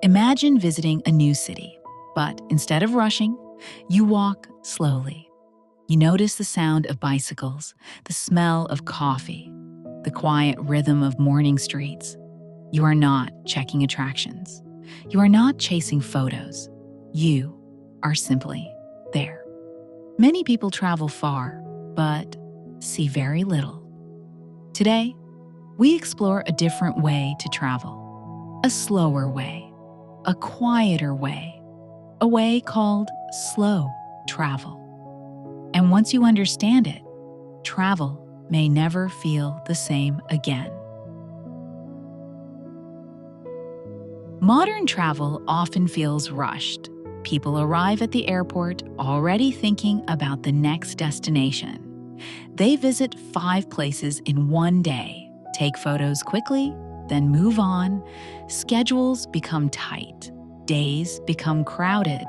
Imagine visiting a new city, but instead of rushing, you walk slowly. You notice the sound of bicycles, the smell of coffee, the quiet rhythm of morning streets. You are not checking attractions. You are not chasing photos. You are simply there. Many people travel far, but see very little. Today, we explore a different way to travel, a slower way, a quieter way, a way called slow travel. And once you understand it, travel may never feel the same again. Modern travel often feels rushed. People arrive at the airport already thinking about the next destination. They visit 5 places in one day, take photos quickly, then move on. Schedules become tight. Days become crowded.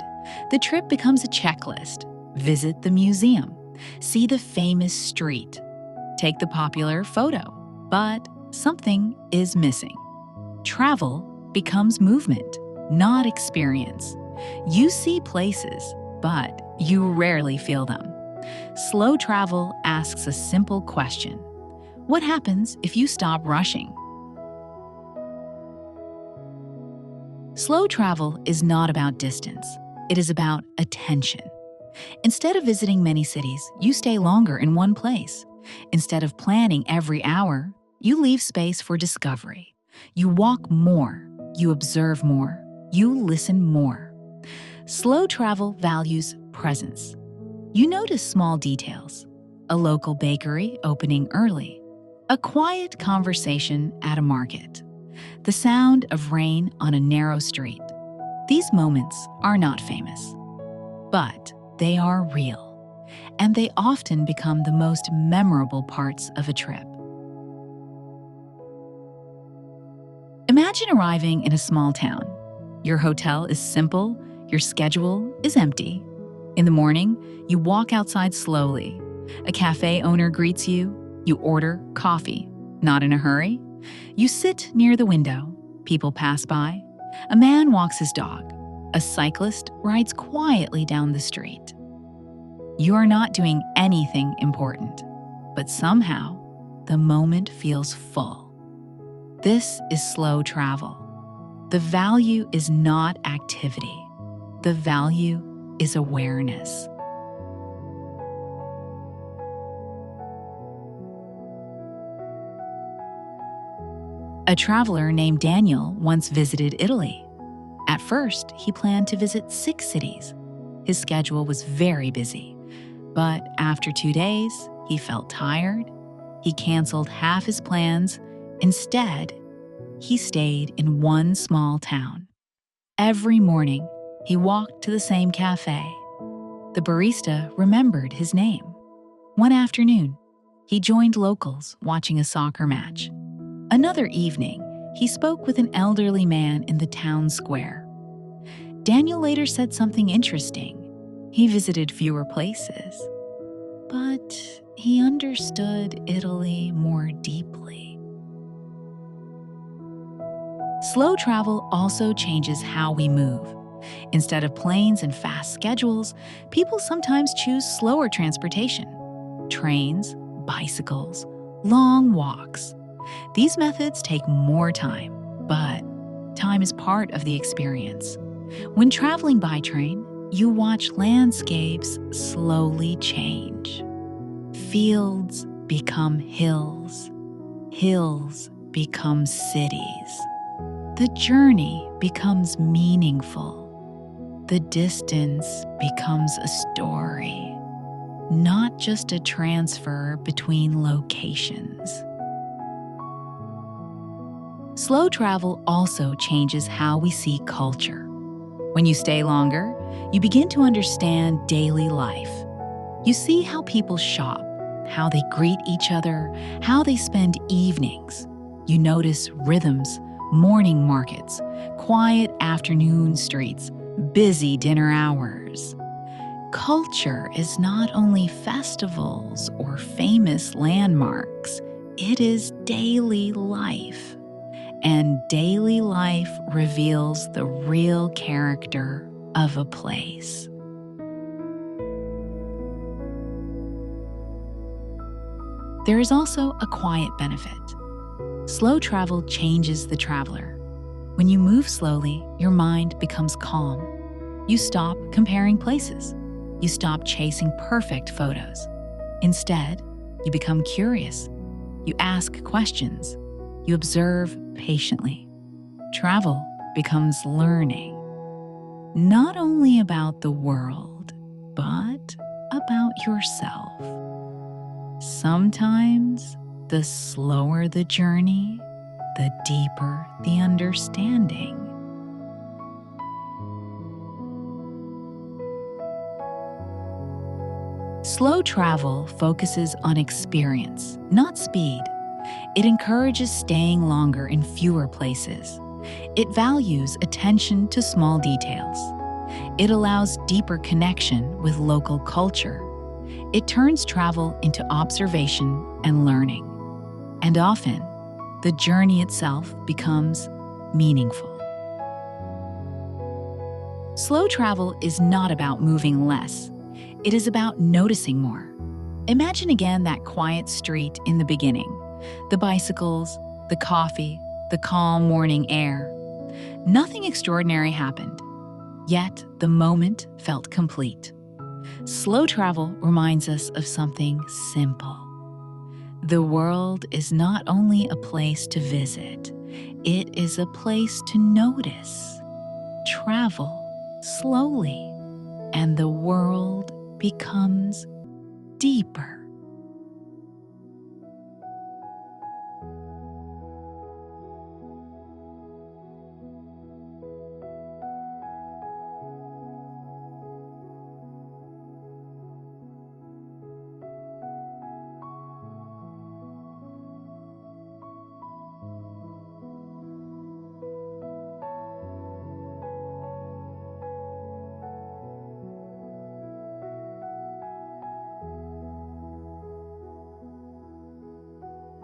The trip becomes a checklist. Visit the museum. See the famous street. Take the popular photo. But something is missing. Travel becomes movement, not experience. You see places, but you rarely feel them. Slow travel asks a simple question. What happens if you stop rushing? Slow travel is not about distance. It is about attention. Instead of visiting many cities, you stay longer in one place. Instead of planning every hour, you leave space for discovery. You walk more. You observe more. You listen more. Slow travel values presence. You notice small details. A local bakery opening early. A quiet conversation at a market. The sound of rain on a narrow street. These moments are not famous, but they are real, and they often become the most memorable parts of a trip. Imagine arriving in a small town. Your hotel is simple, your schedule is empty. In the morning, you walk outside slowly. A cafe owner greets you. You order coffee, not in a hurry. You sit near the window. People pass by. A man walks his dog. A cyclist rides quietly down the street. You are not doing anything important, but somehow the moment feels full. This is slow travel. The value is not activity. The value is awareness. A traveler named Daniel once visited Italy. At first, he planned to visit 6 cities. His schedule was very busy, but after 2 days, he felt tired. He canceled half his plans. Instead, he stayed in one small town. Every morning, he walked to the same cafe. The barista remembered his name. One afternoon, he joined locals watching a soccer match. Another evening, he spoke with an elderly man in the town square. Daniel later said something interesting. He visited fewer places, but he understood Italy more deeply. Slow travel also changes how we move. Instead of planes and fast schedules, people sometimes choose slower transportation. Trains, bicycles, long walks. These methods take more time, but time is part of the experience. When traveling by train, you watch landscapes slowly change. Fields become hills. Hills become cities. The journey becomes meaningful. The distance becomes a story, not just a transfer between locations. Slow travel also changes how we see culture. When you stay longer, you begin to understand daily life. You see how people shop, how they greet each other, how they spend evenings. You notice rhythms, morning markets, quiet afternoon streets, busy dinner hours. Culture is not only festivals or famous landmarks, it is daily life. and daily life reveals the real character of a place. There is also a quiet benefit. Slow travel changes the traveler. When you move slowly, your mind becomes calm. You stop comparing places. You stop chasing perfect photos. Instead, you become curious. You ask questions. You observe patiently. Travel becomes learning, not only about the world, but about yourself. Sometimes, the slower the journey, the deeper the understanding. Slow travel focuses on experience, not speed. It encourages staying longer in fewer places. It values attention to small details. It allows deeper connection with local culture. It turns travel into observation and learning. And often, the journey itself becomes meaningful. Slow travel is not about moving less. It is about noticing more. Imagine again that quiet street in the beginning. The bicycles, the coffee, the calm morning air. Nothing extraordinary happened, yet the moment felt complete. Slow travel reminds us of something simple. The world is not only a place to visit, it is a place to notice. Travel slowly, and the world becomes deeper.